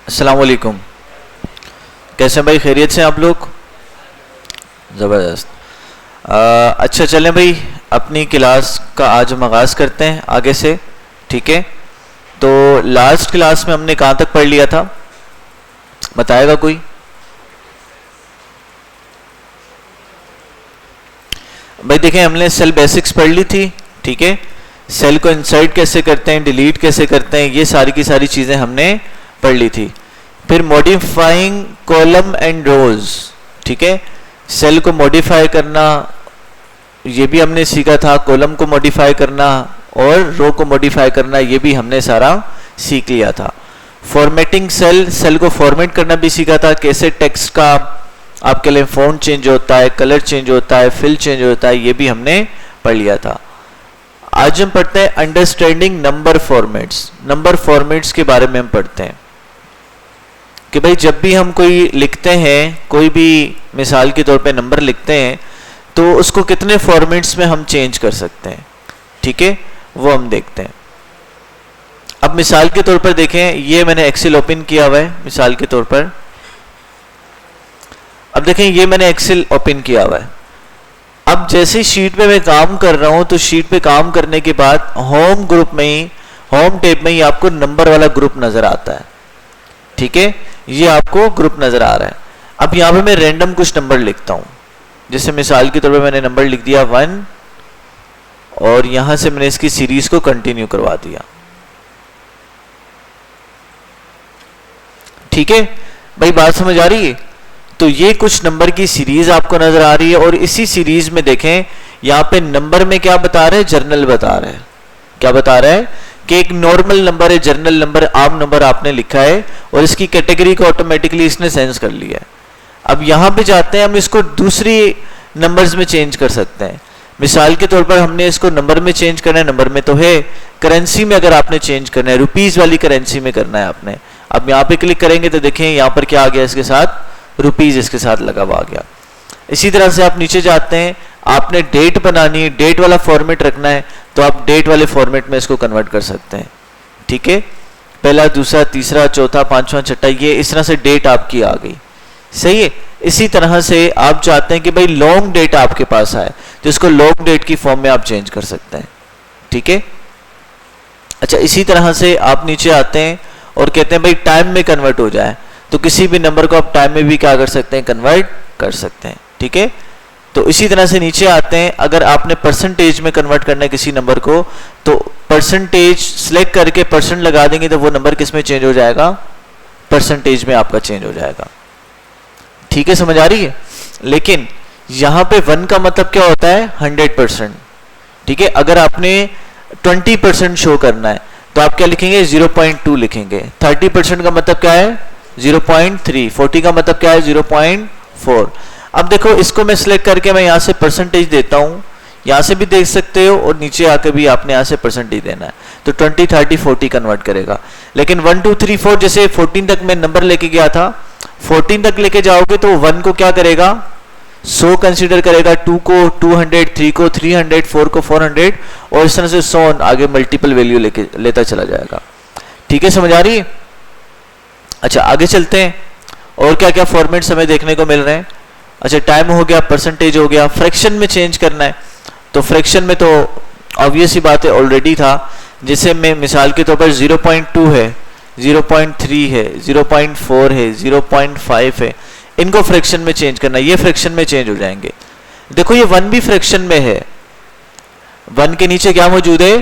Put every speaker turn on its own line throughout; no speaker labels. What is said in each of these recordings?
अस्सलाम वालेकुम। कैसे हैं भाई, खैरियत से आप लोग? ज़बरदस्त। अच्छा चलें भाई, अपनी क्लास का आज हम आगाज़ करते हैं आगे से। ठीक है, तो लास्ट क्लास में हमने कहाँ तक पढ़ लिया था, बताएगा कोई? भाई देखें, हमने सेल बेसिक्स पढ़ ली थी। ठीक है, सेल को इंसर्ट कैसे करते हैं, डिलीट कैसे करते हैं, ये सारी की सारी चीज़ें हमने पढ़ ली थी। फिर मॉडिफाइंग कॉलम एंड रोज, ठीक है, सेल को मॉडिफाई करना ये भी हमने सीखा था, कॉलम को मॉडिफाई करना और रो को मॉडिफाई करना ये भी हमने सारा सीख लिया था। फॉर्मेटिंग सेल, सेल को फॉर्मेट करना भी सीखा था, कैसे टेक्स्ट का आपके लिए फॉन्ट चेंज होता है, कलर चेंज होता है, फिल चेंज होता है, ये भी हमने पढ़ लिया था। आज हम पढ़ते हैं understanding number formats. Number formats के बारे में हम पढ़ते हैं कि भाई जब भी हम कोई लिखते हैं, कोई भी मिसाल के तौर पे नंबर लिखते हैं, तो उसको कितने फॉर्मेट्स में हम चेंज कर सकते हैं। ठीक है, वो हम देखते हैं। अब मिसाल के तौर पर देखें, ये मैंने एक्सेल ओपन किया हुआ है मिसाल के तौर पर। अब देखें, ये मैंने एक्सेल ओपन किया हुआ है। अब जैसे शीट पे मैं काम कर रहा हूं, तो शीट पे काम करने के बाद होम ग्रुप में ही, होम टैब में ही आपको नंबर वाला ग्रुप नजर आता है। ठीक है, ये आपको ग्रुप नजर आ रहा है। अब यहां पे मैं रैंडम कुछ नंबर लिखता हूं, जैसे मिसाल के तौर पे मैंने नंबर लिख दिया 1 और यहां से मैंने इसकी सीरीज को कंटिन्यू करवा दिया। ठीक है भाई, बात समझ आ रही है? तो ये कुछ नंबर की सीरीज आपको नजर आ रही है और इसी सीरीज में देखें यहां पे नंबर में क्या बता रहे हैं, जर्नल बता रहे हैं। क्या बता रहा है कि एक नॉर्मल नंबर है, जर्नल नंबर, आम नंबर आपने लिखा है और इसकी कैटेगरी को ऑटोमेटिकली इसने सेंस कर लिया है। अब यहां पे जाते हैं, हम इसको दूसरी नंबर्स में चेंज कर सकते हैं। मिसाल के तौर पर हमने इसको नंबर में चेंज करना है, नंबर में तो है, करेंसी में अगर आपने चेंज करना है, रुपीज वाली करेंसी में करना है आपने। अब यहां पे क्लिक करेंगे तो देखें यहां पर क्या आ गया, इसके साथ रुपीज इसके साथ लगा हुआ आ गया। इसी तरह से आप नीचे जाते हैं, आपने डेट बनानी है, डेट वाला फॉर्मेट रखना है, तो आप डेट वाले फॉर्मेट में इसको कन्वर्ट कर सकते हैं। ठीक है, पहला, दूसरा, तीसरा, चौथा, पांचवा, छठा, ये इस तरह से डेट आपकी आ गई। सही है। इसी तरह से आप चाहते हैं कि भाई लॉन्ग डेट आपके पास आए, तो इसको लॉन्ग डेट की फॉर्म में आप चेंज कर सकते हैं। ठीक है, अच्छा, इसी तरह से आप नीचे आते हैं और कहते हैं भाई टाइम में कन्वर्ट हो जाए, तो किसी भी नंबर को आप टाइम में भी क्या कर सकते हैं, कन्वर्ट कर सकते हैं। ठीक है, तो इसी तरह से नीचे आते हैं, अगर आपने परसेंटेज में कन्वर्ट करना है किसी नंबर को, तो परसेंटेज सिलेक्ट करके परसेंट लगा देंगे तो वो नंबर किस में चेंज हो जाएगा, परसेंटेज में आपका चेंज हो जाएगा। ठीक है, समझ आ रही है? लेकिन यहां पे 1 का मतलब क्या होता है, 100%। ठीक है, अगर आपने 20% शो करना है तो आप क्या लिखेंगे, 0.2 लिखेंगे। 30% का मतलब क्या है, 0.3। 40 का मतलब क्या है, 0.4। अब देखो, इसको मैं सिलेक्ट करके मैं यहां से परसेंटेज देता हूं, यहां से भी देख सकते हो और नीचे आकर भी आपने यहां से परसेंटेज देना है, तो 20, 30, 40 कन्वर्ट करेगा। लेकिन 1, 2, 3, 4 जैसे 14 तक मैं नंबर लेके गया था, 14 तक लेके जाओगे तो 1 को क्या करेगा, 100 कंसीडर करेगा, 2 को 200, 3 को 300, 4 को 400 और इस तरह से 100 आगे मल्टीपल वैल्यू लेता चला जाएगा। ठीक है, समझ आ रही है? अच्छा, आगे चलते हैं और क्या क्या फॉर्मेट्स हमें देखने को मिल रहे हैं। अच्छा, टाइम हो गया, परसेंटेज हो गया, फ्रैक्शन में चेंज करना है, तो फ्रैक्शन में तो ऑब्वियस ही बात है, ऑलरेडी था। जैसे मैं मिसाल के तौर पर 0.2 है, 0.3 है, 0.4 है, 0.5 है, इनको फ्रैक्शन में चेंज करना है, ये फ्रैक्शन में चेंज हो जाएंगे। देखो, ये 1 भी फ्रैक्शन में है, 1 के नीचे क्या मौजूद है,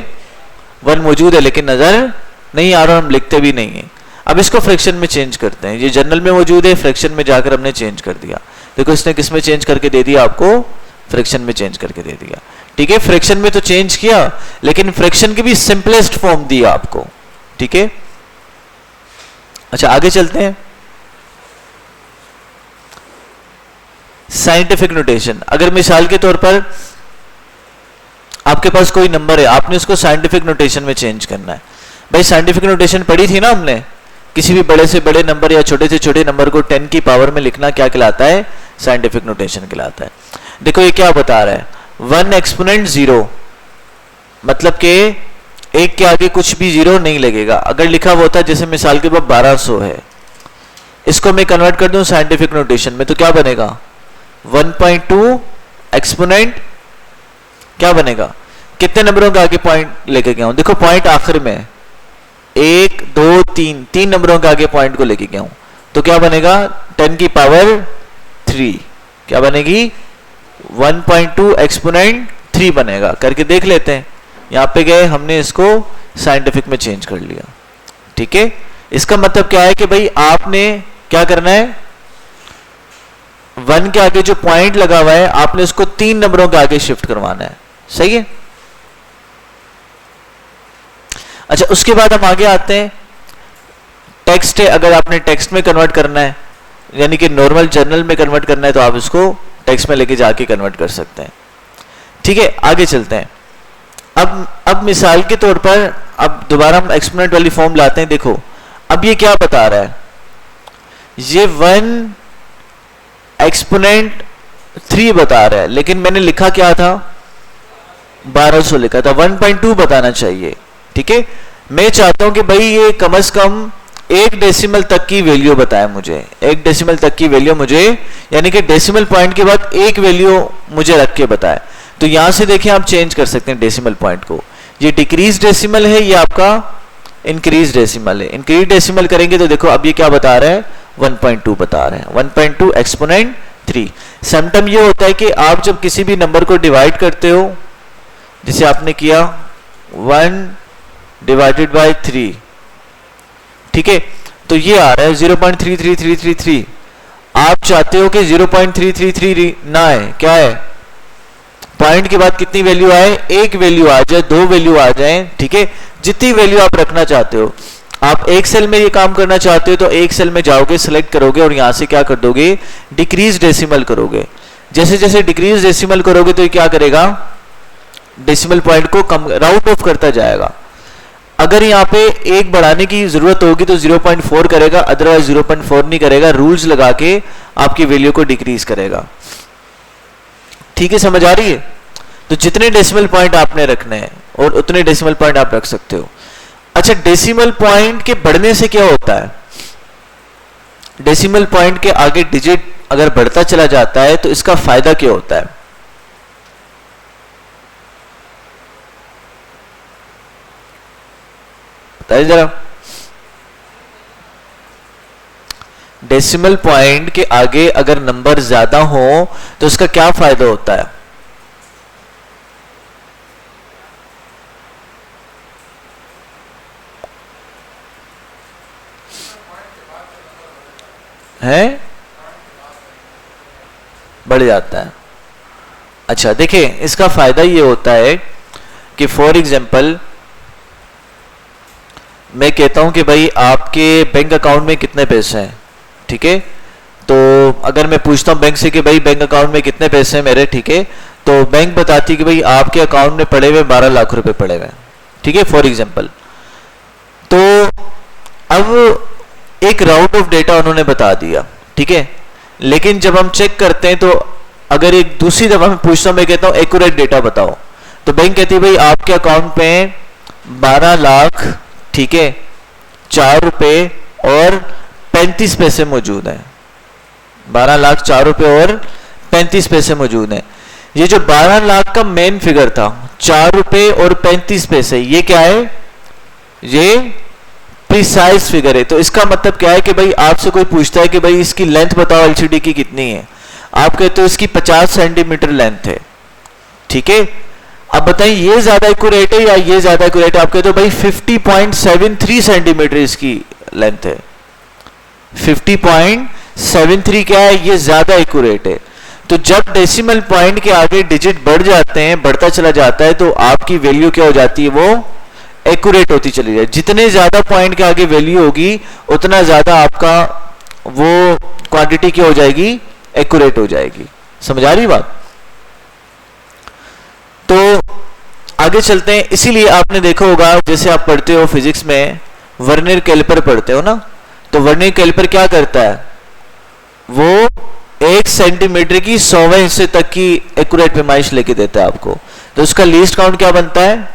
1 मौजूद है, लेकिन नजर नहीं आ रहा, हम लिखते भी नहीं है। अब इसको फ्रैक्शन में चेंज करते हैं, ये जनरल में मौजूद है, फ्रैक्शन में जाकर हमने चेंज कर दिया। देखो, इसने किस में चेंज करके दे दिया, आपको फ्रैक्शन में चेंज करके दे दिया। ठीक है, फ्रैक्शन में तो चेंज किया, लेकिन फ्रैक्शन की भी सिंपलेस्ट फॉर्म दी आपको। ठीक है, अच्छा, आगे चलते हैं। साइंटिफिक नोटेशन, अगर मिसाल के तौर पर आपके पास कोई नंबर है, आपने उसको साइंटिफिक नोटेशन में चेंज करना है। भाई साइंटिफिक नोटेशन पढ़ी थी ना हमने, किसी भी बड़े से बड़े नंबर या छोटे से छोटे नंबर को 10 की पावर में लिखना क्या कहलाता है, साइंटिफिक नोटेशन कहलाता है। देखो, ये क्या बता रहा है, 1 एक्सपोनेंट 0, मतलब के एक के आगे कुछ भी जीरो नहीं लगेगा। अगर लिखा हुआ होता जैसे मिसाल के बाद 1200 है, इसको मैं कन्वर्ट कर दूं साइंटिफिक नोटेशन में तो क्या बनेगा 1.2 एक्सपोनेंट क्या बनेगा, कितने नंबरों के आगे पॉइंट लेके गया हूं, देखो पॉइंट आखिर में 1 2 3 तीन नंबरों के आगे पॉइंट को लेके गया हूं तो क्या बनेगा 10 की पावर 3 क्या बनेगी 1.2 एक्सपोनेंट 3 बनेगा। करके देख लेते हैं, यहां पे गए हमने इसको साइंटिफिक में चेंज कर लिया। ठीक है, इसका मतलब क्या है कि भाई आपने क्या करना है 1 के आगे जो पॉइंट लगा हुआ है आपने उसको 3 नंबरों के आगे शिफ्ट करवाना है। सही है। अच्छा, उसके बाद हम आगे आते हैं, टेक्स्ट है, अगर आपने टेक्स्ट में कन्वर्ट करना है यानी कि नॉर्मल जर्नल में कन्वर्ट करना है तो आप इसको टेक्स्ट में लेके जाके कन्वर्ट कर सकते हैं। ठीक है, आगे चलते हैं। अब मिसाल के तौर पर अब दोबारा हम एक्सपोनेंट वाली फॉर्म लाते हैं। देखो अब ये क्या बता रहा है, ये 1 एक्सपोनेंट 3 बता रहा है, लेकिन मैंने लिखा क्या था 1200 लिखा था, 1.2 बताना चाहिए। ठीक है, मैं चाहता हूं कि भाई ये कम से कम 1 डेसिमल तक की वैल्यू बताए मुझे, 1 डेसिमल तक की वैल्यू मुझे, यानी कि डेसिमल पॉइंट के बाद 1 वैल्यू मुझे रख के बताए। तो यहां से देखिए आप चेंज कर सकते हैं डेसिमल पॉइंट को, ये डिक्रीज डेसिमल है, ये आपका इंक्रीज डेसिमल है। इंक्रीज डेसिमल करेंगे तो देखो अब ये क्या बता रहा है 1.2 बता रहे हैं, 1.2 एक्सपोनेंट 3। समटाइम ये होता है कि आप जब किसी भी नंबर को डिवाइड करते हो, जिसे आपने किया 1 डिवाइडेड बाय 3, ठीक है, तो ये आ रहा है 0.33333। आप चाहते हो कि 0.333 ना है, क्या है पॉइंट के बाद कितनी वैल्यू आए, 1 वैल्यू आ जाए, 2 वैल्यू आ जाए। ठीक है, जितनी वैल्यू आप रखना चाहते हो। आप एक सेल में ये काम करना चाहते हो तो एक सेल में जाओगे, सिलेक्ट करोगे और यहां से क्या कर दोगे डिक्रीज डेसिमल करोगे। जैसे जैसे डिक्रीज डेसिमल करोगे तो ये क्या करेगा डेसिमल पॉइंट को कम राउंड ऑफ करता जाएगा। अगर यहाँ पे 1 बढ़ाने की जरूरत होगी तो 0.4 करेगा, अदरवाइज 0.4 नहीं करेगा, रूल्स लगा के आपकी वैल्यू को डिक्रीज करेगा। ठीक है, समझ आ रही है। तो जितने डेसिमल पॉइंट आपने रखने हैं और उतने डेसिमल पॉइंट आप रख सकते हो। अच्छा, डेसिमल पॉइंट के बढ़ने से क्या होता है, डेसिमल पॉइंट के आगे डिजिट अगर बढ़ता चला जाता है तो इसका फायदा क्या होता है, बताइए जरा। डेसिमल पॉइंट के आगे अगर नंबर ज्यादा हो तो उसका क्या फायदा होता है, बढ़ जाता है। अच्छा देखिए, इसका फायदा ये होता है कि फॉर एग्जांपल मैं कहता हूं कि भाई आपके बैंक अकाउंट में कितने पैसे हैं। ठीक है, तो अगर मैं पूछता हूं बैंक से कि भाई बैंक अकाउंट में कितने पैसे हैं मेरे, ठीक है, तो बैंक बताती है कि भाई आपके अकाउंट में पड़े हुए 12 लाख रुपए पड़े हुए। ठीक है, फॉर एग्जांपल। तो अब एक राउंड ऑफ डेटा उन्होंने बता दिया, ठीक है, लेकिन जब हम चेक करते हैं तो अगर एक दूसरी दफा मैं पूछता हूं, मैं कहता हूं एक्यूरेट डेटा बताओ, तो बैंक कहती है भाई आपके अकाउंट में 12 लाख, ठीक है, 4 रुपए और 35 पैसे मौजूद हैं। 12 लाख 4 रुपए और 35 पैसे मौजूद हैं। ये जो 12 लाख का मेन फिगर था 4 रुपए और 35 पैसे, ये क्या है, ये प्रिसाइज फिगर है। तो इसका मतलब क्या है कि भाई आपसे कोई पूछता है कि भाई इसकी लेंथ बताओ एलसीडी की कितनी है, आप कहते हो इसकी 50 सेंटीमीटर लेंथ है। ठीक है, अब बताइए ये ज्यादा एक्यूरेट है या ये ज्यादा एक्यूरेट है, आप कहते हो भाई 50.73 सेंटीमीटर इसकी लेंथ है। 50.73 क्या है, ये ज्यादा एक्यूरेट है। तो जब डेसिमल पॉइंट के आगे डिजिट बढ़ जाते हैं, बढ़ता चला जाता है, तो आपकी वैल्यू क्या हो जाती है, वो एक्यूरेट होती चली जाए। जितने ज्यादा पॉइंट के आगे वैल्यू होगी उतना ज्यादा आपका वो क्वांटिटी क्या हो जाएगी, एक्यूरेट हो जाएगी। समझ आ रही बात। तो आगे चलते हैं। इसीलिए आपने देखा होगा जैसे आप पढ़ते हो फिजिक्स में वर्नियर कैलिपर पढ़ते हो ना, तो वर्नियर कैलिपर क्या करता है, वो 1 सेंटीमीटर की 100वें हिस्से तक की एक्यूरेट पैमाइश लेके देता है आपको। तो उसका लीस्ट काउंट क्या बनता है,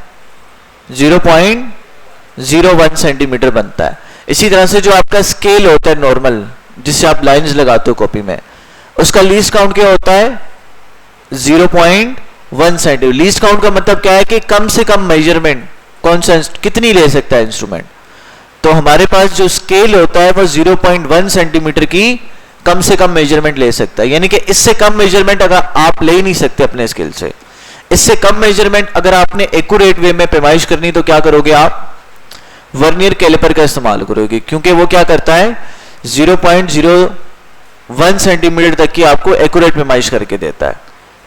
0.01 सेंटीमीटर बनता है। इसी तरह से जो आपका स्केल होता है नॉर्मल, जिससे आप लाइंस लगाते हो कॉपी में, उसका लीस्ट काउंट क्या होता है 0.1 सेंटीमीटर। लीस्ट काउंट का मतलब क्या है कि कम से कम मेजरमेंट कौन सा कितनी ले सकता है इंस्ट्रूमेंट। तो हमारे पास जो स्केल होता है वो 0.1 सेंटीमीटर की कम से कम मेजरमेंट ले सकता है, यानी कि इससे कम मेजरमेंट अगर आप ले ही नहीं सकते अपने स्केल से। इससे कम मेजरमेंट अगर आपने एक्यूरेट वे में पैमाइश करनी तो क्या करोगे आप वर्नियर कैलिपर का इस्तेमाल करोगे, क्योंकि वो क्या करता है 0.01 सेंटीमीटर तक की आपको एक्यूरेट पैमाइश करके देता है।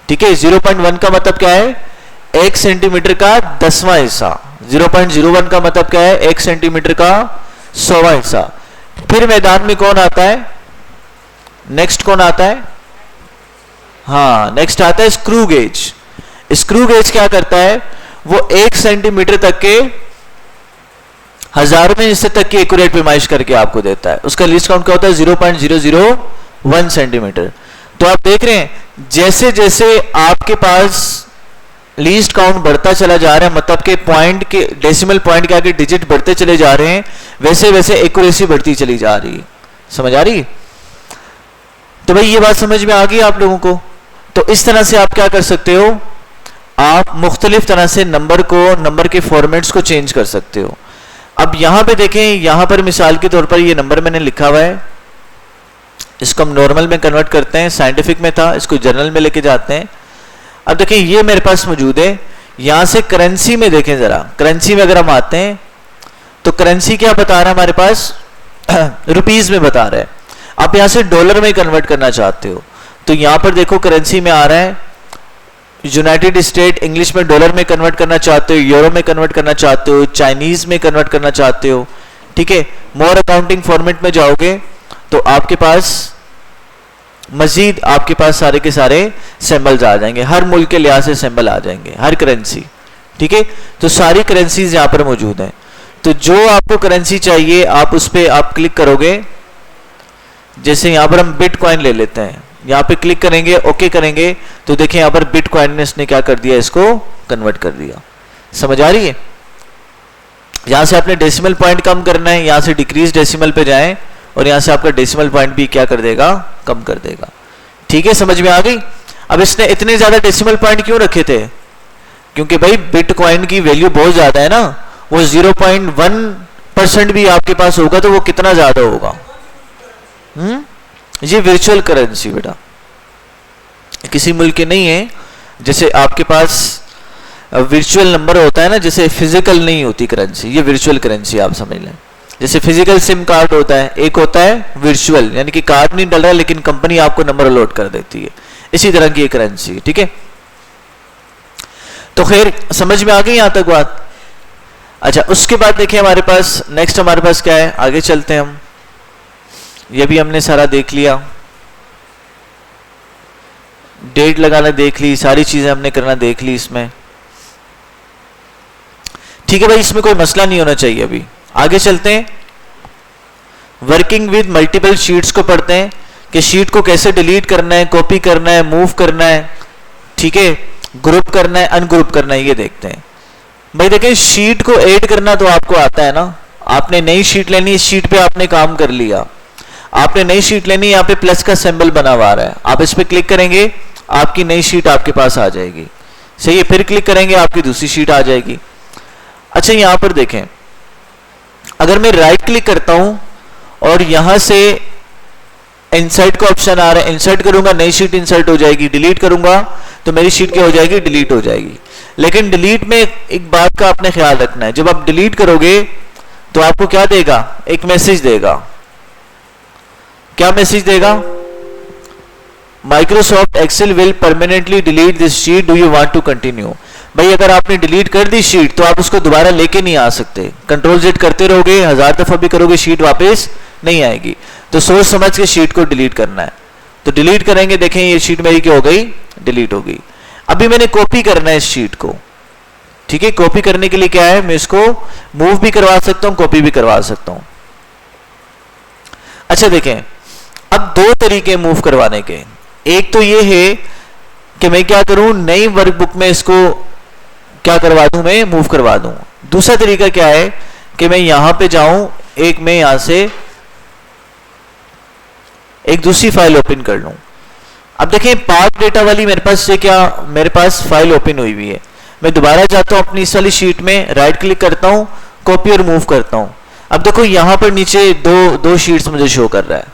ठीक है, 0.1 का मतलब क्या है 1 सेंटीमीटर का 10वां हिस्सा। 0.01 का मतलब क्या है 1 सेंटीमीटर का 100वां हिस्सा। फिर मैदान में कौन आता है, नेक्स्ट कौन आता है, हाँ नेक्स्ट आता है स्क्रू गेज। स्क्रू गेज क्या करता है वो 1 सेंटीमीटर तक के 1000वें हिस्से तक की एक्यूरेट पैमाइश करके आपको देता है। उसका लीस्ट काउंट क्या होता है 0.001 सेंटीमीटर। तो आप देख रहे हैं जैसे जैसे आपके पास लीस्ट काउंट बढ़ता चला जा रहा है, मतलब के पॉइंट के डेसिमल पॉइंट के आगे डिजिट बढ़ते चले जा रहे हैं, वैसे वैसे एक्यूरेसी बढ़ती चली जा रही है। समझ आ रही? तो भाई ये बात समझ में आ गई आप लोगों को। तो इस तरह से आप क्या कर सकते हो, आप मुख्तलिफ तरह से नंबर के फॉर्मेट्स को चेंज कर सकते हो। अब यहां पे देखें, यहां पर मिसाल के तौर पर ये नंबर मैंने लिखा हुआ है, इसको हम नॉर्मल में कन्वर्ट करते हैं, साइंटिफिक में था इसको जर्नल में लेके जाते हैं। अब देखें ये मेरे पास मौजूद है, यहां से करेंसी में देखें जरा, करेंसी में अगर हम आते हैं तो करेंसी क्या बता रहा है हमारे पास रुपीज में बता रहा है। आप यहां से डॉलर में कन्वर्ट करना चाहते हो तो यहां पर देखो करेंसी में आ रहा है यूनाइटेड स्टेट, इंग्लिश में डॉलर में कन्वर्ट करना चाहते हो, यूरो में कन्वर्ट करना चाहते हो, चाइनीज में कन्वर्ट करना चाहते हो। ठीक है, मोर अकाउंटिंग फॉर्मेट में जाओगे तो आपके पास मजीद आपके पास सारे के सारे सिंबल्स आ जाएंगे, हर मुल्क के लिहाज से सिंबल आ जाएंगे, हर करेंसी। ठीक है, तो सारी करेंसीज यहां पर मौजूद हैं। तो जो आपको करेंसी चाहिए आप उस पर आप क्लिक करोगे, जैसे यहां पर हम बिटकॉइन ले लेते हैं, यहां पे क्लिक करेंगे, ओके करेंगे तो देखिए यहां पर बिटकॉइन ने इसने क्या कर दिया, इसको कन्वर्ट कर दिया। समझ आ रही है? यहां से आपने डेसिमल पॉइंट कम करना है, यहां से डिक्रीज डेसिमल पे जाएं और यहां से आपका डेसिमल पॉइंट भी क्या कर देगा, कम कर देगा। ठीक है, समझ में आ गई? अब इसने इतने ज्यादा डेसिमल पॉइंट क्यों रखे थे, क्योंकि भाई बिटकॉइन की वैल्यू बहुत ज्यादा है ना, वो 0.1% भी आपके पास होगा तो वो कितना ज्यादा होगा। ये वर्चुअल करेंसी बेटा किसी मुल्क के नहीं है, जैसे आपके पास वर्चुअल नंबर होता है ना, जैसे फिजिकल नहीं होती करेंसी, ये वर्चुअल करेंसी आप समझ लें। जैसे फिजिकल सिम कार्ड होता है, एक होता है वर्चुअल, यानी कि कार्ड नहीं डल रहा है लेकिन कंपनी आपको नंबर अलॉट कर देती है, इसी तरह की करेंसी। ठीक है, तो खैर समझ में आ गई यहां तक बात। अच्छा, उसके बाद देखिए हमारे पास नेक्स्ट हमारे पास क्या है, आगे चलते हैं हम। ये भी हमने सारा देख लिया, डेट लगाना देख ली, सारी चीजें हमने करना देख ली इसमें। ठीक है भाई, इसमें कोई मसला नहीं होना चाहिए। अभी आगे चलते हैं, वर्किंग विद मल्टीपल शीट्स को पढ़ते हैं कि शीट को कैसे डिलीट करना है, कॉपी करना है, मूव करना है। ठीक है, ग्रुप करना है, अनग्रुप करना है, ये देखते हैं। भाई देखें, शीट को ऐड करना तो आपको आता है ना, आपने नई शीट लेनी, इस शीट पे आपने काम कर लिया, आपने नई शीट लेनी, यहाँ पे प्लस का सिंबल बना हुआ है, आप इस पे क्लिक करेंगे आपकी नई शीट आपके पास आ जाएगी। सही है, फिर क्लिक करेंगे आपकी दूसरी शीट आ जाएगी। अच्छा, यहां पर देखें, अगर मैं राइट क्लिक करता हूं और यहां से इंसर्ट का ऑप्शन आ रहा है, इंसर्ट करूंगा नई शीट इंसर्ट हो जाएगी, डिलीट करूंगा तो मेरी शीट क्या हो जाएगी, डिलीट हो जाएगी। लेकिन डिलीट में एक बात का आपने ख्याल रखना है, जब आप डिलीट करोगे तो आपको क्या देगा, एक मैसेज देगा। क्या मैसेज देगा, Microsoft Excel will permanently delete this sheet, do you want to continue. भाई अगर आपने डिलीट कर दी शीट तो आप उसको दोबारा लेके नहीं आ सकते, कंट्रोल जेड करते रहोगे, 1000 दफा भी करोगे शीट वापस नहीं आएगी। तो सोच समझ के शीट को डिलीट करना है, तो डिलीट करेंगे, देखें ये शीट मेरी क्या हो गई, डिलीट हो गई। अभी मैंने कॉपी करना है इस शीट को। ठीक है, कॉपी करने के लिए क्या है, मैं इसको मूव भी करवा सकता हूं, कॉपी भी करवा सकता हूं। अच्छा देखें, अब दो तरीके मूव करवाने के, एक तो ये है कि मैं क्या करूं, नई वर्कबुक में इसको क्या करवा दूं, मैं मूव करवा दूं। दूसरा तरीका क्या है कि मैं यहां पे जाऊं, एक मैं यहां से एक दूसरी फाइल ओपन कर लूं। अब देखें पार्ट डेटा वाली मेरे पास से क्या, मेरे पास फाइल ओपन हुई हुई है। मैं दोबारा जाता हूं अपनी इस वाली शीट में, राइट क्लिक करता हूं, कॉपी और मूव करता हूं। अब देखो यहां पर नीचे दो शीट्स मुझे शो कर रहा है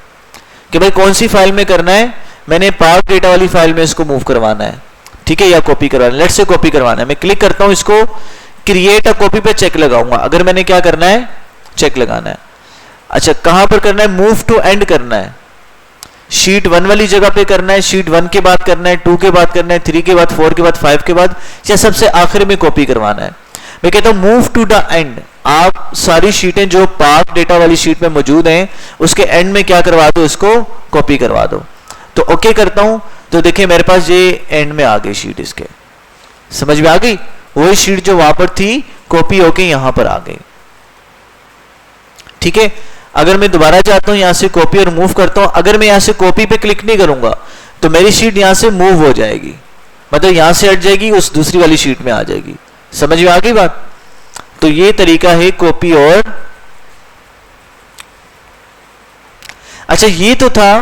कि भाई कौन सी फाइल में करना है। मैंने पार्ट डेटा वाली फाइल में इसको मूव करवाना है, ठीक है, या कॉपी करवाना है। लेट्स से कॉपी करवाना है। मैं क्लिक करता हूं इसको, क्रिएट अ कॉपी पे चेक लगाऊंगा। अगर मैंने क्या करना है, चेक लगाना है। अच्छा कहां पर करना है, मूव टू एंड करना है। शीट 1 वाली जगह पे करना है, शीट 1 के बाद करना है, 2 के बाद करना है, 3 के बाद, 4 के बाद, 5 के बाद, या सबसे आखिर में कॉपी करवाना है। मैं कहता हूं मूव टू द एंड। आप सारी शीटें जो पार्ट डेटा वाली शीट में मौजूद हैं उसके एंड में क्या करवा दो, इसको कॉपी करवा दो। तो ओके करता हूं तो देखिए मेरे पास ये एंड में आ गई शीट, इसके समझ में आ गई। वही शीट जो वहां पर थी कॉपी होके यहां पर आ गई, ठीक है। अगर मैं दोबारा जाता हूं यहां से कॉपी और मूव करता हूं, अगर मैं यहां से कॉपी पे क्लिक नहीं करूंगा तो मेरी शीट यहां से मूव हो जाएगी, मतलब यहां से हट जाएगी, उस दूसरी वाली शीट में आ जाएगी। समझ में आ गई बात। तो ये तरीका है कॉपी और, अच्छा ये तो था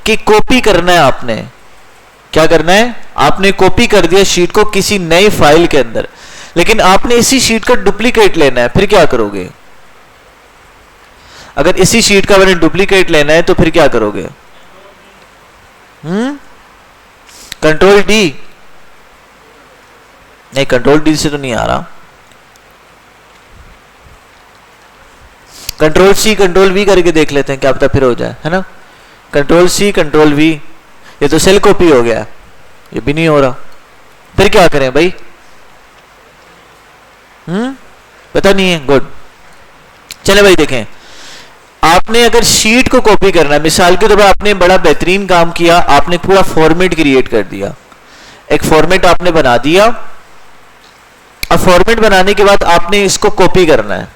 कि कॉपी करना है, आपने क्या करना है, आपने कॉपी कर दिया शीट को किसी नई फाइल के अंदर, लेकिन आपने इसी शीट का डुप्लीकेट लेना है। फिर क्या करोगे, अगर इसी शीट का मैंने डुप्लीकेट लेना है तो फिर क्या करोगे, कंट्रोल डी, नहीं कंट्रोल डी से तो नहीं आ रहा, कंट्रोल सी कंट्रोल वी करके देख लेते हैं, क्या पता फिर हो जाए, है ना। कंट्रोल सी कंट्रोल वी, ये तो सेल कॉपी हो गया, ये भी नहीं हो रहा, फिर क्या करें भाई, पता नहीं है। गुड, चले भाई देखें, आपने अगर शीट को कॉपी करना है, मिसाल के तौर पर आपने बड़ा बेहतरीन काम किया, आपने पूरा फॉर्मेट क्रिएट कर दिया, एक फॉर्मेट आपने बना दिया। अब फॉर्मेट बनाने के बाद आपने इसको कॉपी करना है।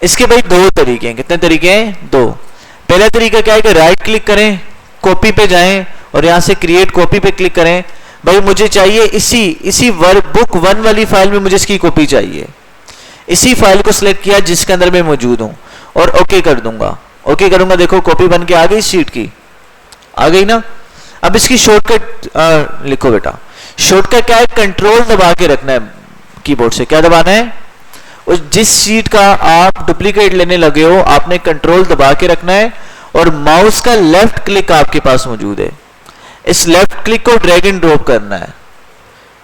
इसके भाई दो तरीके हैं, कितने तरीके हैं, दो। पहला तरीका क्या है कि राइट क्लिक करें, कॉपी पे जाएं और यहां से क्रिएट कॉपी पे क्लिक करें। भाई मुझे चाहिए इसी बुक 1 वाली फाइल में मुझे इसकी कॉपी चाहिए, इसी फाइल को सिलेक्ट किया जिसके अंदर मैं मौजूद हूं और ओके कर दूंगा। ओके करूंगा, देखो कॉपी बन के आ गई, शीट की आ गई ना। अब इसकी शॉर्टकट लिखो बेटा, शॉर्टकट क्या है, कंट्रोल दबा के रखना है कीबोर्ड से। क्या दबाना है, उस जिस शीट का आप डुप्लीकेट लेने लगे हो आपने कंट्रोल दबा के रखना है और माउस का लेफ्ट क्लिक आपके पास मौजूद है, इस लेफ्ट क्लिक को ड्रैग एंड ड्रॉप करना है,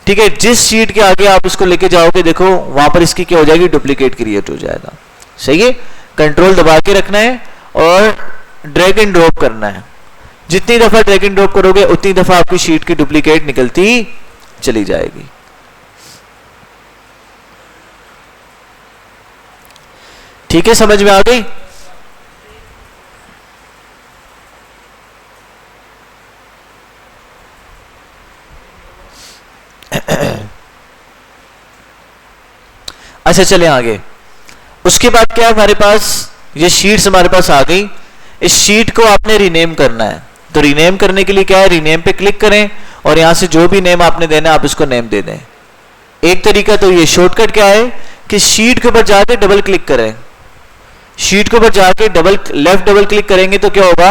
ठीक है। जिस शीट के आगे आप इसको लेके जाओगे देखो वहां पर इसकी क्या हो जाएगी, डुप्लीकेट क्रिएट हो जाएगा। सही है, कंट्रोल दबा के रखना है और ड्रैग एंड ड्रॉप करना है। जितनी दफा ड्रैग एंड ड्रॉप करोगे उतनी दफा आपकी शीट की डुप्लीकेट निकलती चली जाएगी। ठीक है, समझ में आ गई। अच्छा चले आगे। उसके बाद क्या हमारे पास ये शीट्स हमारे पास आ गई। इस शीट को आपने रीनेम करना है, तो रीनेम करने के लिए क्या है, रीनेम पे क्लिक करें और यहां से जो भी नेम आपने देना है आप इसको नेम दे दें। एक तरीका तो ये शॉर्टकट क्या है कि शीट के ऊपर जाके डबल क्लिक करें, शीट के ऊपर जाके लेफ्ट डबल क्लिक करेंगे तो क्या होगा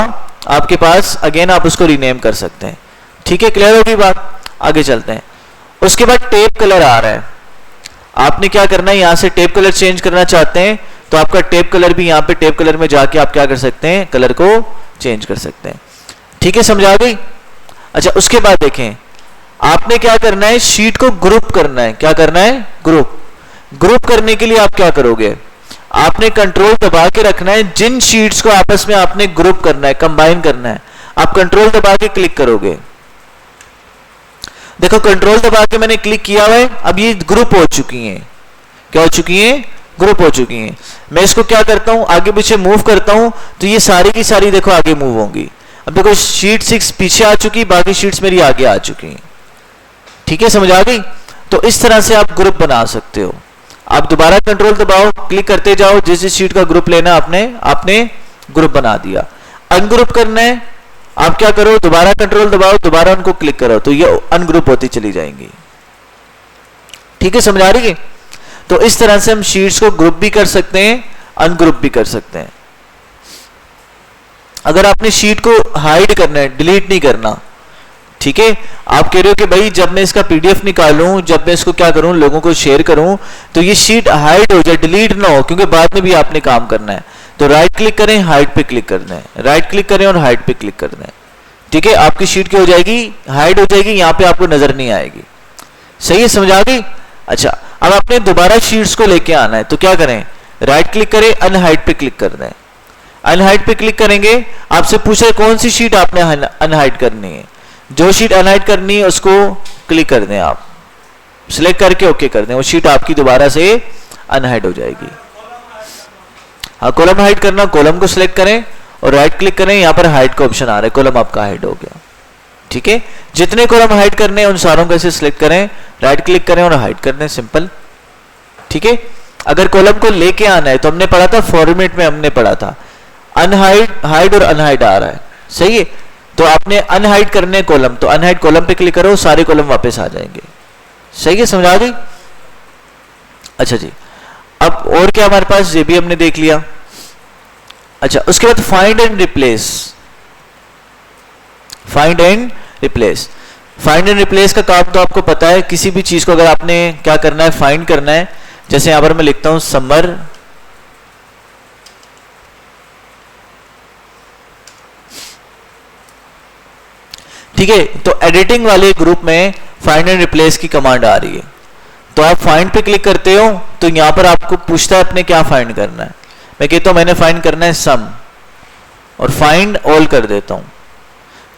आपके पास, अगेन आप उसको रीनेम कर सकते हैं। ठीक है, क्लियर होगी बात, आगे चलते हैं। उसके बाद टेप कलर आ रहा है, आपने क्या करना है, यहां से टेप कलर चेंज करना चाहते हैं तो आपका टेप कलर भी यहां पे टेप कलर में जाके आप क्या कर सकते हैं, कलर को चेंज कर सकते हैं। ठीक है, समझा गई। अच्छा उसके बाद देखें, आपने क्या करना है, शीट को ग्रुप करना है। क्या करना है, ग्रुप करने के लिए आप क्या करोगे, आपने कंट्रोल दबा के रखना है, जिन शीट्स को आपस में आपने ग्रुप करना है, कंबाइन करना है, आप कंट्रोल दबा के क्लिक करोगे। देखो कंट्रोल दबा के मैंने क्लिक किया हुआ है, अब ये ग्रुप हो चुकी हैं। क्या हो चुकी हैं, ग्रुप हो चुकी हैं। मैं इसको क्या करता हूं, आगे पीछे मूव करता हूं तो ये सारी की सारी देखो आगे मूव होंगी। अब देखो शीट 6 पीछे आ चुकी, बाकी शीट्स मेरी आगे आ चुकी हैं। ठीक है, समझ आ गई। तो इस तरह से आप ग्रुप बना सकते हो। आप दोबारा कंट्रोल दबाओ, क्लिक करते जाओ, जिस शीट का ग्रुप लेना आपने ग्रुप बना दिया। अनग्रुप करना है, आप क्या करो, दोबारा कंट्रोल दबाओ, दोबारा उनको क्लिक करो तो ये अनग्रुप होती चली जाएंगी। ठीक है, समझ आ रही है। तो इस तरह से हम शीट्स को ग्रुप भी कर सकते हैं, अनग्रुप भी कर सकते हैं। अगर आपने शीट को हाइड करना है, डिलीट नहीं करना, ठीक है, आप कह रहे हो कि भाई जब मैं इसका पीडीएफ निकालूं, जब मैं इसको क्या करूं, लोगों को शेयर करूं, तो ये शीट हाइड हो जाए, डिलीट ना हो, क्योंकि बाद में भी आपने काम करना है। तो राइट क्लिक करें, हाइड पे क्लिक कर दें, राइट क्लिक करें और हाइड पे क्लिक कर दें, ठीक है, आपकी शीट क्या हो जाएगी, हाइड हो जाएगी, यहां पे आपको नजर नहीं आएगी। सही है, समझ आ गई। अच्छा, अब आपने दोबारा शीट्स को लेके आना है, तो क्या करें, राइट क्लिक करें, अनहाइड पे क्लिक कर दें। अनहाइड पे क्लिक करेंगे, आपसे पूछे कौन सी शीट आपने अनहाइड करनी है, जो शीट अनहाइड करनी है उसको क्लिक कर दें, आप सिलेक्ट करके ओके कर दें, वो शीट आपकी दोबारा से अनहाइड हो जाएगी। हाँ, कॉलम हाइड करना, कॉलम को सिलेक्ट करें और राइट क्लिक करें, यहां पर हाइड का ऑप्शन आ रहा है, कॉलम आपका हाइड हो गया। ठीक है, जितने कॉलम हाइड करने हैं उन सारों को ऐसे सिलेक्ट करें, राइट क्लिक करें और हाइड कर दें, सिंपल। ठीक है, अगर कॉलम को लेके आना है तो हमने पढ़ा था फॉर्मेट में, हमने पढ़ा था अनहाइड, हाइड और अनहाइड आ रहा है, सही है। तो आपने अनहाइड करने कॉलम, तो अनहाइड कॉलम पे क्लिक करो, सारे कॉलम वापस आ जाएंगे। सही है, समझ आ गई। अच्छा जी, अब और क्या हमारे पास, ये भी हमने देख लिया। अच्छा, उसके बाद find and replace. Find and replace, find and replace का काम तो आपको पता है, किसी भी चीज को अगर आपने क्या करना है, फाइंड करना है, जैसे यहां पर मैं लिखता हूं समर, ठीक है, तो एडिटिंग वाले ग्रुप में फाइंड एंड रिप्लेस की कमांड आ रही है। तो आप फाइंड पे क्लिक करते हो तो यहां पर आपको पूछता है अपने क्या फाइंड करना है। मैं कहता हूं मैंने फाइंड करना है सम, और फाइंड ऑल कर देता हूं,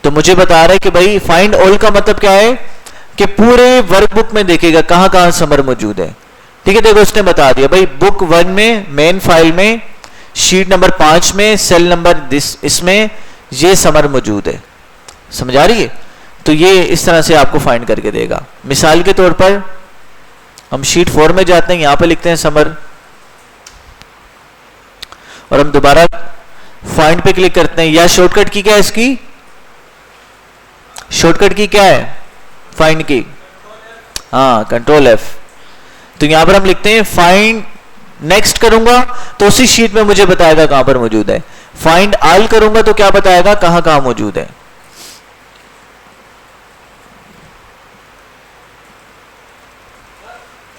तो मुझे बता रहा है कि भाई फाइंड ऑल का मतलब क्या है कि पूरे वर्कबुक में देखेगा कहां कहां समर मौजूद है। ठीक है, देखो उसने बता दिया भाई बुक 1 में, मेन फाइल में, शीट नंबर 5 में, सेल नंबर इसमें ये समर मौजूद है। समझ आ रही है। तो ये इस तरह से आपको फाइंड करके देगा। मिसाल के तौर पर हम शीट 4 में जाते हैं, यहां पे लिखते हैं समर, और हम दोबारा फाइंड पे क्लिक करते हैं। या शॉर्टकट की क्या है इसकी, शॉर्टकट की क्या है फाइंड की, हाँ कंट्रोल F। तो यहां पर हम लिखते हैं फाइंड, नेक्स्ट करूंगा तो उसी शीट में मुझे बताएगा कहां पर मौजूद है। फाइंड ऑल करूंगा तो क्या बताएगा कहां कहां मौजूद है।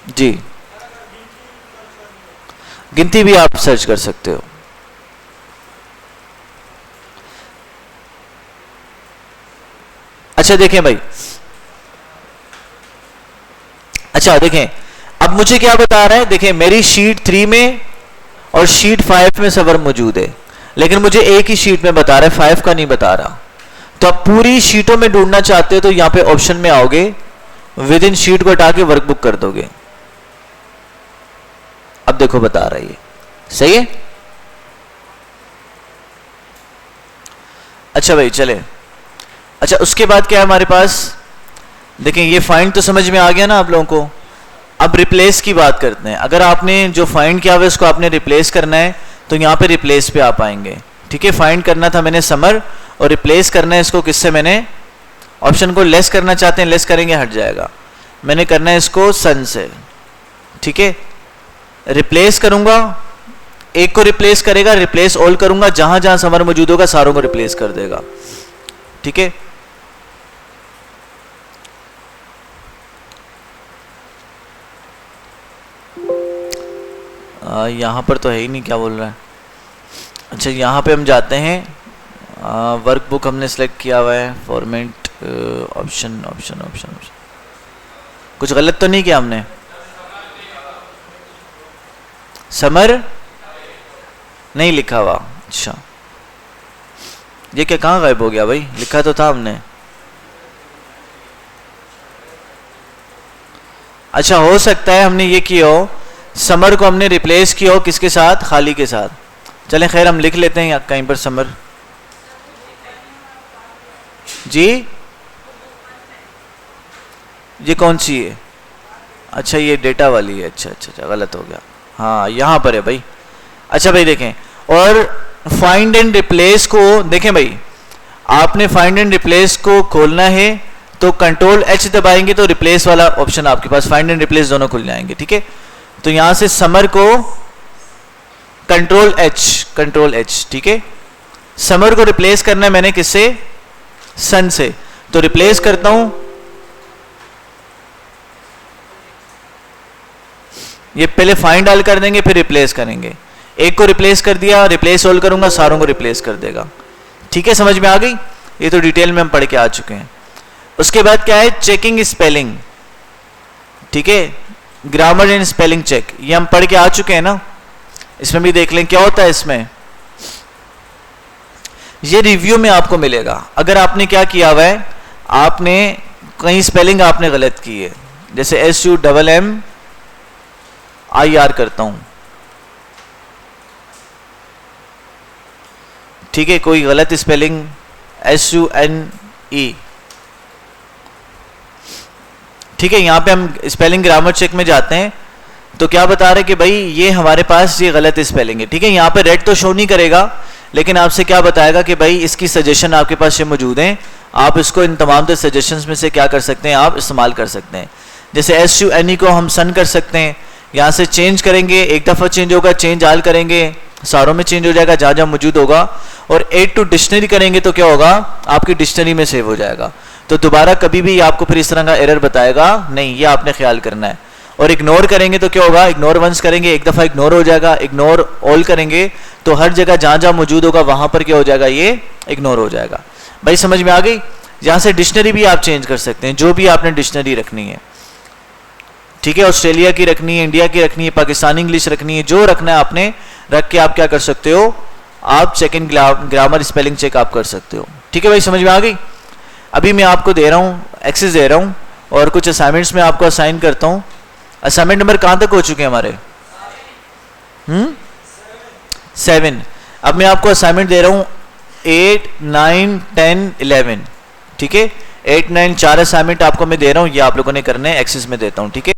जी, गिनती भी आप सर्च कर सकते हो। अच्छा देखें भाई, अच्छा देखें, अब मुझे क्या बता रहा है, देखें मेरी शीट 3 में और शीट 5 में समर मौजूद है, लेकिन मुझे एक ही शीट में बता रहा है, 5 का नहीं बता रहा। तो आप पूरी शीटों में ढूंढना चाहते हो तो यहां पे ऑप्शन में आओगे, विद इन शीट को हटा के वर्कबुक कर दोगे। अब देखो बता रही है, सही है। अच्छा भाई चले, अच्छा उसके बाद क्या है हमारे पास, देखें ये फाइंड तो समझ में आ गया ना आप लोगों को। अब रिप्लेस की बात करते हैं। अगर आपने जो फाइंड किया हुआ उसको आपने रिप्लेस करना है तो यहां पे रिप्लेस पे आप आएंगे। ठीक है, फाइंड करना था मैंने समर, और रिप्लेस करना है इसको किससे, मैंने ऑप्शन को लेस करना चाहते हैं, लेस करेंगे हट जाएगा, मैंने करना है इसको सन से। ठीक है, रिप्लेस करूंगा, एक को रिप्लेस करेगा, रिप्लेस ऑल करूंगा, जहां जहां समर मौजूद होगा सारों को रिप्लेस कर देगा। ठीक है, यहां पर तो है ही नहीं, क्या बोल रहा है। अच्छा यहां पे हम जाते हैं, वर्कबुक हमने सेलेक्ट किया हुआ है, फॉर्मेट ऑप्शन ऑप्शन ऑप्शन, कुछ गलत तो नहीं किया हमने। समर नहीं लिखा हुआ, अच्छा ये क्या कहां गायब हो गया भाई, लिखा तो था हमने। अच्छा हो सकता है हमने ये किया हो, समर को हमने रिप्लेस किया हो किसके साथ, खाली के साथ। चलें खैर हम लिख लेते हैं कहीं पर समर। जी ये कौन सी है, अच्छा ये डेटा वाली है, अच्छा अच्छा अच्छा गलत हो गया, हाँ यहां पर है भाई। अच्छा भाई देखें, और फाइंड एंड रिप्लेस को देखें भाई, आपने फाइंड एंड रिप्लेस को खोलना है तो कंट्रोल H दबाएंगे तो रिप्लेस वाला ऑप्शन आपके पास, फाइंड एंड रिप्लेस दोनों खुल जाएंगे। ठीक है, तो यहां से समर को कंट्रोल H, ठीक है, समर को रिप्लेस करना है मैंने किससे, सन से, तो रिप्लेस करता हूं, ये पहले फाइंड डाल कर देंगे फिर रिप्लेस करेंगे, एक को रिप्लेस कर दिया, रिप्लेस ऑल करूंगा सारों को रिप्लेस कर देगा। ठीक है, समझ में आ गई, ये तो डिटेल में हम पढ़ के आ चुके हैं। उसके बाद क्या है, चेकिंग स्पेलिंग, ठीक है, ग्रामर एंड स्पेलिंग चेक, ये हम पढ़ के आ चुके हैं ना, इसमें भी देख लें क्या होता है इसमें, ये रिव्यू में आपको मिलेगा। अगर आपने क्या किया हुआ है, आपने कहीं स्पेलिंग आपने गलत की है, जैसे SUMMIR करता हूं, ठीक है, कोई गलत स्पेलिंग SUNE, ठीक है, यहां पे हम स्पेलिंग ग्रामर चेक में जाते हैं तो क्या बता रहे कि भाई ये हमारे पास ये गलत स्पेलिंग है। ठीक है, यहां पे रेड तो शो नहीं करेगा लेकिन आपसे क्या बताएगा कि भाई इसकी सजेशन आपके पास ये मौजूद हैं, आप इसको इन तमाम तो सजेशंस में से क्या कर सकते हैं, आप इस्तेमाल कर सकते हैं। जैसे SUNE को हम सन कर सकते हैं, यहाँ से चेंज करेंगे, एक दफ़ा चेंज होगा, चेंज आल करेंगे सारों में चेंज हो जाएगा जहाँ जहाँ मौजूद होगा, और एड टू डिक्शनरी करेंगे तो क्या होगा, आपकी डिक्शनरी में सेव हो जाएगा। तो दोबारा कभी भी आपको फिर इस तरह का एरर बताएगा नहीं, ये आपने ख्याल करना है। और इग्नोर करेंगे तो क्या होगा, इग्नोर वंस करेंगे एक दफ़ा इग्नोर हो जाएगा, इग्नोर ऑल करेंगे तो हर जगह जहाँ जहाँ मौजूद होगा वहाँ पर क्या हो जाएगा, ये इग्नोर हो जाएगा। भाई समझ में आ गई। यहाँ से डिक्शनरी भी आप चेंज कर सकते हैं, जो भी आपने डिक्शनरी रखनी है, ठीक है, ऑस्ट्रेलिया की रखनी है, इंडिया की रखनी है, पाकिस्तानी इंग्लिश रखनी है, जो रखना है आपने रख के आप क्या कर सकते हो, आप check in grammar spelling check आप कर सकते हो। ठीक है भाई, समझ में आ गई। अभी मैं आपको दे रहा हूँ एक्सेस दे रहा हूँ और कुछ असाइनमेंट्स में आपको असाइन करता हूँ। असाइनमेंट नंबर कहाँ तक हो चुके हैं हमारे, 7। अब मैं आपको असाइनमेंट दे रहा हूँ 8, 9, 10, 11। ठीक है, 8, 9 4 असाइनमेंट आपको मैं दे रहा हूँ, ये आप लोगों ने करने हैं, एक्सेस में देता हूँ। ठीक है।